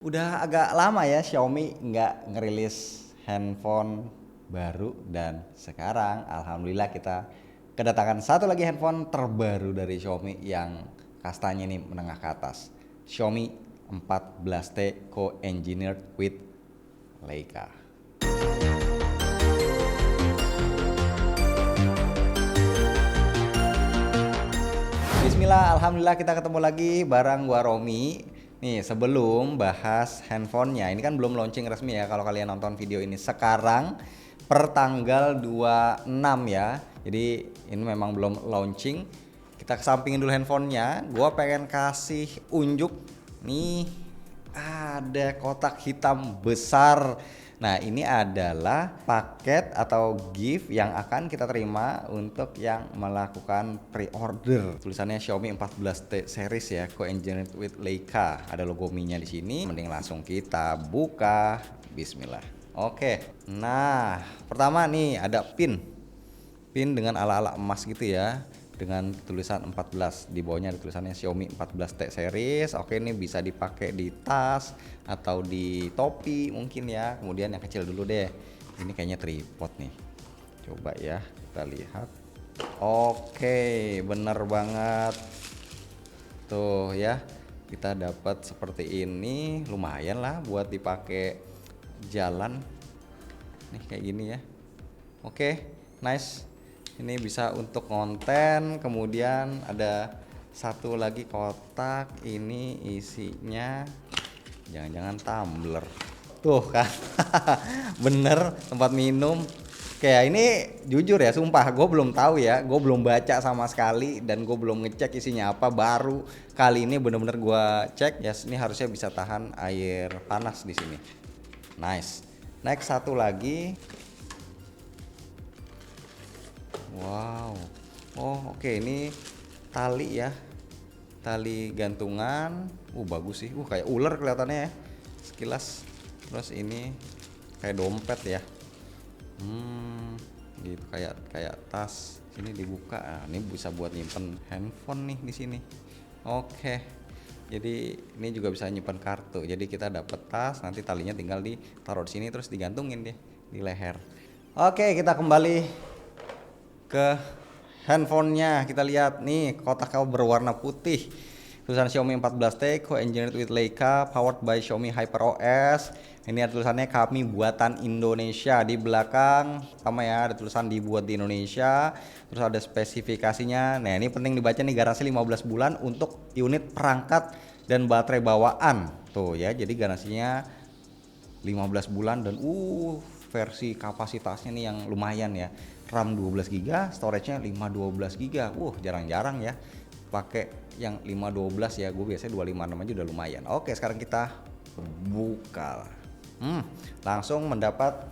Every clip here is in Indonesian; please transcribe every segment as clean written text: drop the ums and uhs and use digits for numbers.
Udah agak lama ya Xiaomi nggak ngerilis handphone baru dan sekarang alhamdulillah kita kedatangan satu lagi handphone terbaru dari Xiaomi yang kastanya ini menengah ke atas. Xiaomi 14T co-engineered with Leica. Bismillah, alhamdulillah kita ketemu lagi bareng gua Romi. Nih, sebelum bahas handphonenya, ini kan belum launching resmi ya kalau kalian nonton video ini sekarang per tanggal 26 ya. Jadi ini memang belum launching. Kita kesampingin dulu handphonenya. Gua pengen kasih unjuk nih, ada kotak hitam besar. Nah, ini adalah paket atau gift yang akan kita terima untuk yang melakukan pre-order. Tulisannya Xiaomi 14T series ya, co-engineered with Leica. Ada logo Mi-nya di sini. Mending langsung kita buka. Bismillah. Oke. Nah, pertama nih ada pin. Pin dengan ala-ala emas gitu ya, dengan tulisan 14. Di bawahnya ada tulisannya Xiaomi 14T series. Oke, ini bisa dipakai di tas atau di topi mungkin ya. Kemudian yang kecil dulu deh, ini kayaknya tripod nih, coba ya kita lihat. Oke, bener banget tuh ya, kita dapat seperti ini. Lumayan lah buat dipakai jalan nih kayak gini ya. Oke, nice. Ini bisa untuk konten. Kemudian ada satu lagi kotak, ini isinya jangan-jangan tumbler tuh kan. Bener, tempat minum. Kayak ini jujur ya, sumpah gue belum tahu ya, gue belum baca sama sekali dan gue belum ngecek isinya apa. Baru kali ini bener-bener gue cek ya. Ini harusnya bisa tahan air panas di sini. Nice. Next, satu lagi. Wow. Oh, oke, ini tali ya. Tali gantungan. Bagus sih. Kayak ular kelihatannya ya, sekilas. Terus ini kayak dompet ya. Gitu, kayak tas. Ini dibuka. Nah, ini bisa buat nyimpen handphone nih di sini. Oke. Jadi ini juga bisa nyimpen kartu. Jadi kita dapat tas, nanti talinya tinggal ditaruh di sini terus digantungin deh di leher. Oke, kita kembali ke handphonenya. Kita lihat nih, kotaknya berwarna putih, tulisan Xiaomi 14T co-engineered with Leica, powered by Xiaomi HyperOS. Ini ada tulisannya kami buatan Indonesia di belakang. Sama ya, ada tulisan dibuat di Indonesia. Terus ada spesifikasinya. Nah, ini penting dibaca nih, garansi 15 bulan untuk unit perangkat dan baterai bawaan. Tuh ya, jadi garansinya 15 bulan dan versi kapasitasnya nih yang lumayan ya. RAM 12GB, storage-nya 512GB. Jarang-jarang ya pakai yang 512 ya. Gue biasanya 256 aja udah lumayan. Oke, sekarang kita buka. Langsung mendapat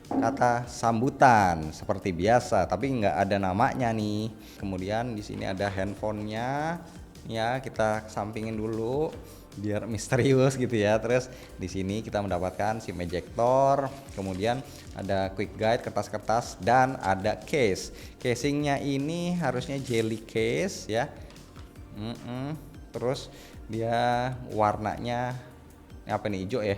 kata sambutan seperti biasa, tapi nggak ada namanya nih. Kemudian di sini ada handphonenya. Ya, kita sampingin dulu biar misterius gitu ya. Terus di sini kita mendapatkan SIM ejector, kemudian ada quick guide, kertas-kertas, dan ada case. Casingnya ini harusnya jelly case ya. Terus dia warnanya apa nih, hijau ya,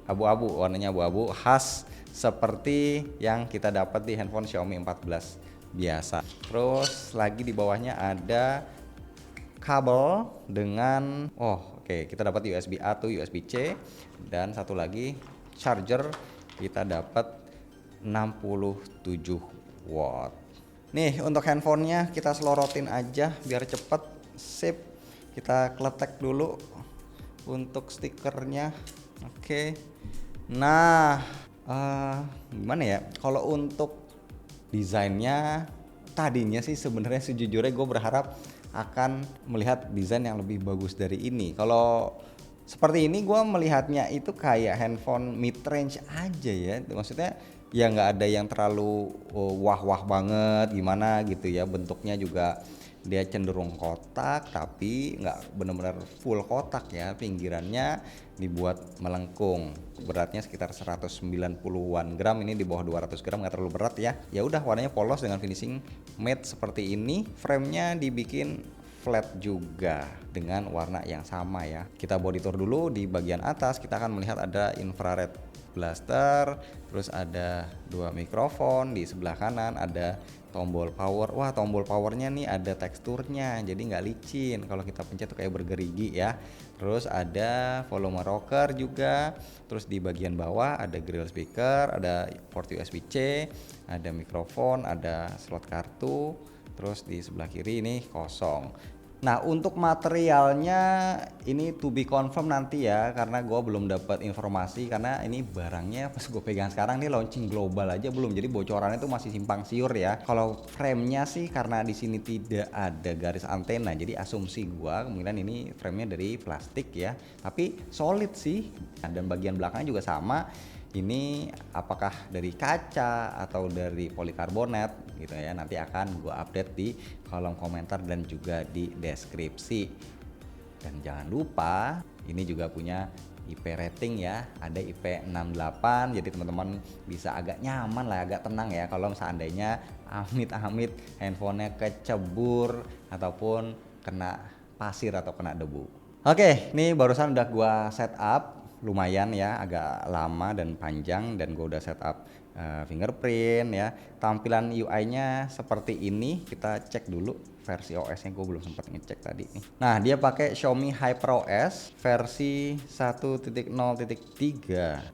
abu-abu, warnanya abu-abu, khas seperti yang kita dapat di handphone Xiaomi 14 biasa. Terus lagi di bawahnya ada kabel dengan kita dapat USB A to USB C, dan satu lagi charger kita dapat 67 watt. Nih, untuk handphonenya kita selorotin aja biar cepet. Sip, kita kletek dulu untuk stikernya. Oke. Nah, gimana ya, kalau untuk desainnya tadinya sih sebenarnya sejujurnya gue berharap akan melihat desain yang lebih bagus dari ini. Kalau seperti ini gue melihatnya itu kayak handphone mid range aja ya. Maksudnya ya nggak ada yang terlalu wah-wah banget gimana gitu ya. Bentuknya juga dia cenderung kotak tapi nggak benar-benar full kotak ya. Pinggirannya dibuat melengkung. Beratnya sekitar 190-an gram, ini di bawah 200 gram, nggak terlalu berat ya. Ya udah, warnanya polos dengan finishing matte seperti ini. Framenya dibikin flat juga dengan warna yang sama ya. Kita body tour dulu. Di bagian atas kita akan melihat ada infrared blaster, terus ada 2 mikrofon, di sebelah kanan ada tombol power. Wah, tombol powernya nih ada teksturnya, jadi nggak licin. Kalau kita pencet tuh kayak bergerigi ya. Terus ada volume rocker juga. Terus di bagian bawah ada grill speaker, ada port USB-C, ada mikrofon, ada slot kartu. Terus di sebelah kiri ini kosong. Nah, untuk materialnya ini to be confirm nanti ya, karena gue belum dapat informasi, karena ini barangnya pas gue pegang sekarang nih launching global aja belum, jadi bocorannya itu masih simpang siur ya. Kalau framenya sih karena di sini tidak ada garis antena, jadi asumsi gue kemungkinan ini framenya dari plastik ya, tapi solid sih. Nah, dan bagian belakangnya juga sama. Ini apakah dari kaca atau dari polikarbonat gitu ya, nanti akan gue update di kolom komentar dan juga di deskripsi. Dan jangan lupa ini juga punya IP rating ya, ada IP 68, jadi teman-teman bisa agak nyaman lah, agak tenang ya kalau seandainya amit-amit handphonenya kecebur ataupun kena pasir atau kena debu. Oke, ini barusan udah gua setup, lumayan ya, agak lama dan panjang, dan gue udah setup fingerprint ya. Tampilan UI-nya seperti ini. Kita cek dulu versi OS-nya, gue belum sempat ngecek tadi nih. Nah, dia pakai Xiaomi HyperOS versi 1.0.3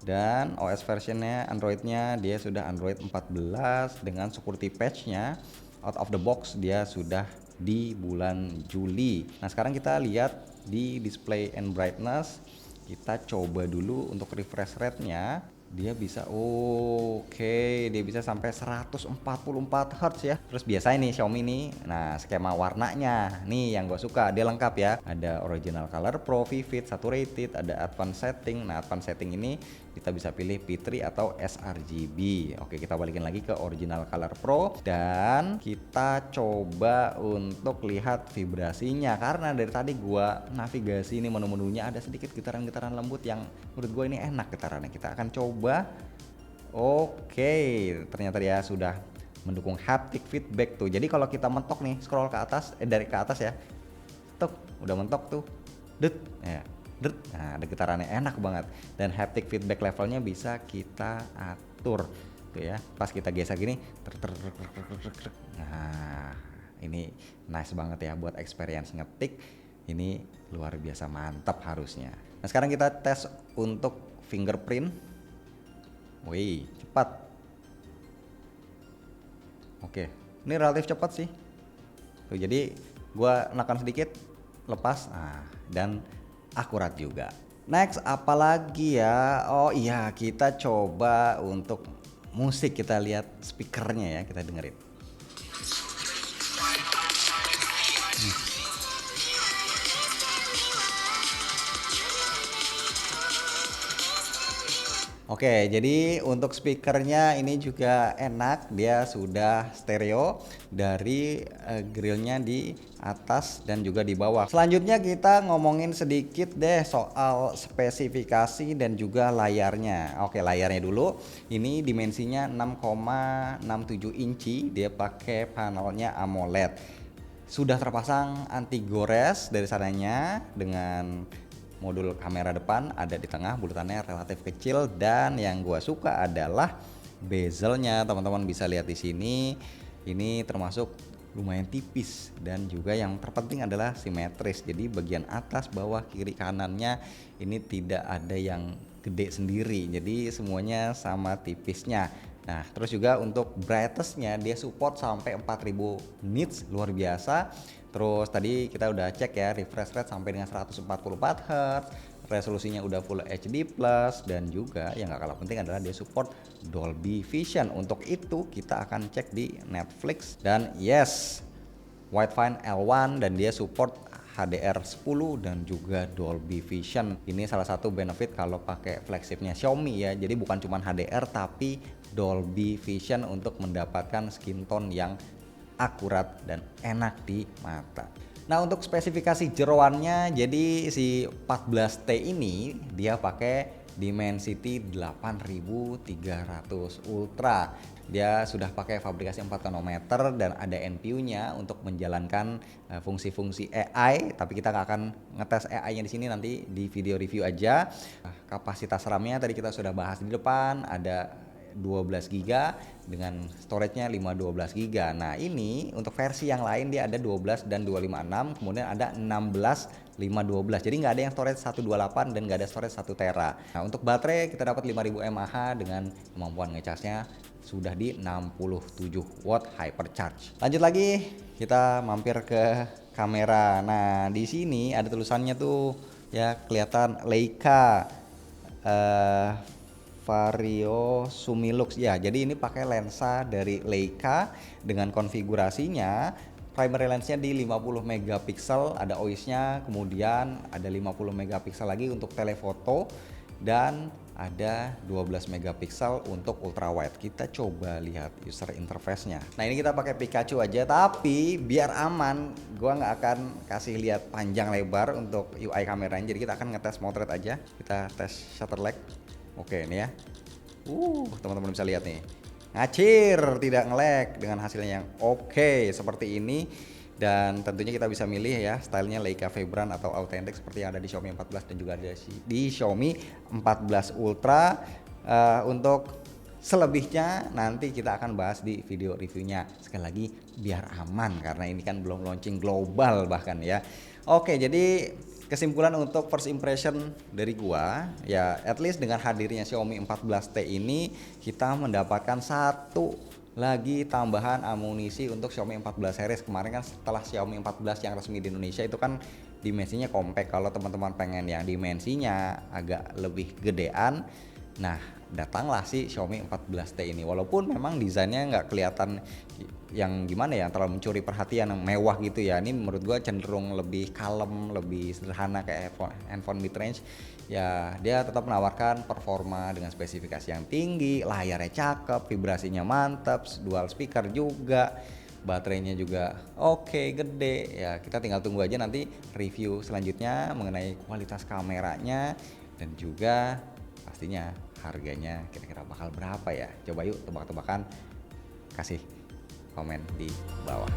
dan OS versionnya Android-nya dia sudah Android 14 dengan security patch-nya out of the box dia sudah di bulan Juli. Nah, sekarang kita lihat di display and brightness. Kita coba dulu untuk refresh rate-nya. Dia bisa dia bisa sampai 144 Hz ya. Terus biasa ini Xiaomi nih. Nah, skema warnanya nih yang gue suka, dia lengkap ya. Ada original color, pro, vivid, saturated, ada advanced setting. Nah, advanced setting ini kita bisa pilih P3 atau sRGB. Oke, kita balikin lagi ke original color pro dan kita coba untuk lihat vibrasinya, karena dari tadi gua navigasi ini menu-menunya ada sedikit getaran-getaran lembut yang menurut gua ini enak getarannya. Kita akan coba. Oke, ternyata dia sudah mendukung haptic feedback tuh. Jadi kalau kita mentok nih, scroll ke atas, dari ke atas ya, tuk, udah mentok tuh, det, ya. Nah, ada getarannya enak banget, dan haptic feedback levelnya bisa kita atur tuh ya. Pas kita gesek gini, nah ini nice banget ya buat experience ngetik. Ini luar biasa mantap harusnya. Nah, sekarang kita tes untuk fingerprint. Wih, cepat. Oke, ini relatif cepat sih. Tuh, jadi gua nekan sedikit, lepas, nah, dan akurat juga. Next apalagi ya? Oh iya, kita coba untuk musik, kita lihat speakernya ya, kita dengerin. Oke, jadi untuk speakernya ini juga enak, dia sudah stereo dari grillnya di atas dan juga di bawah. Selanjutnya kita ngomongin sedikit deh soal spesifikasi dan juga layarnya. Oke, layarnya dulu. Ini dimensinya 6,67 inci, dia pakai panelnya AMOLED. Sudah terpasang anti gores dari sananya dengan modul kamera depan ada di tengah, bulutannya relatif kecil, dan yang gua suka adalah bezelnya. Teman-teman bisa lihat di sini, ini termasuk lumayan tipis, dan juga yang terpenting adalah simetris. Jadi bagian atas, bawah, kiri, kanannya ini tidak ada yang gede sendiri, jadi semuanya sama tipisnya. Nah, terus juga untuk brightness-nya dia support sampai 4000 nits, luar biasa. Terus tadi kita udah cek ya, refresh rate sampai dengan 144 Hz, resolusinya udah Full HD+, dan juga yang gak kalah penting adalah dia support Dolby Vision. Untuk itu kita akan cek di Netflix, dan yes, Widevine L1, dan dia support HDR10 dan juga Dolby Vision. Ini salah satu benefit kalau pakai flagshipnya Xiaomi ya. Jadi bukan cuma HDR tapi Dolby Vision untuk mendapatkan skin tone yang akurat dan enak di mata. Nah, untuk spesifikasi jeroannya, jadi si 14T ini dia pakai Dimensity 8300 Ultra. Dia sudah pakai fabrikasi 4 nanometer dan ada NPU-nya untuk menjalankan fungsi-fungsi AI, tapi kita nggak akan ngetes AI-nya di sini, nanti di video review aja. Kapasitas RAM-nya tadi kita sudah bahas di depan, ada 12 GB dengan storage-nya 512 GB. Nah, ini untuk versi yang lain dia ada 12 dan 256, kemudian ada 16 512. Jadi nggak ada yang storage 128 dan nggak ada storage 1 tera. Nah, untuk baterai kita dapat 5000 mAh dengan kemampuan ngecasnya sudah di 67 watt hypercharge. Lanjut lagi, kita mampir ke kamera. Nah, di sini ada tulisannya tuh ya, kelihatan Leica Vario Sumilux ya. Jadi ini pakai lensa dari Leica dengan konfigurasinya primary lensnya di 50 megapiksel, ada OIS-nya, kemudian ada 50 megapiksel lagi untuk telefoto dan ada 12 megapiksel untuk ultrawide. Kita coba lihat user interface-nya. Nah, ini kita pakai Pikachu aja, tapi biar aman gua nggak akan kasih lihat panjang lebar untuk UI kameranya. Jadi kita akan ngetes motret aja. Kita tes shutter lag. Oke, ini ya. Teman-teman bisa lihat nih. Ngacir, tidak nge-lag dengan hasilnya yang oke seperti ini. Dan tentunya kita bisa milih ya stylenya Leica Vibrant atau Authentic seperti yang ada di Xiaomi 14 dan juga ada di Xiaomi 14 Ultra. Untuk selebihnya nanti kita akan bahas di video reviewnya. Sekali lagi biar aman karena ini kan belum launching global bahkan ya. Oke, jadi kesimpulan untuk first impression dari gua ya, at least dengan hadirnya Xiaomi 14T ini kita mendapatkan satu lagi tambahan amunisi untuk Xiaomi 14 series. Kemarin kan setelah Xiaomi 14 yang resmi di Indonesia itu kan dimensinya compact. Kalau teman-teman pengen yang dimensinya agak lebih gedean, nah datanglah si Xiaomi 14T ini. Walaupun memang desainnya nggak kelihatan yang gimana ya, terlalu mencuri perhatian, yang mewah gitu ya. Ini menurut gua cenderung lebih kalem, lebih sederhana kayak handphone mid range. Ya, dia tetap menawarkan performa dengan spesifikasi yang tinggi, layarnya cakep, vibrasinya mantap, dual speaker juga, baterainya juga oke, gede. Ya, kita tinggal tunggu aja nanti review selanjutnya mengenai kualitas kameranya dan juga pastinya harganya kira-kira bakal berapa ya. Coba yuk tebak-tebakan, kasih komen di bawah.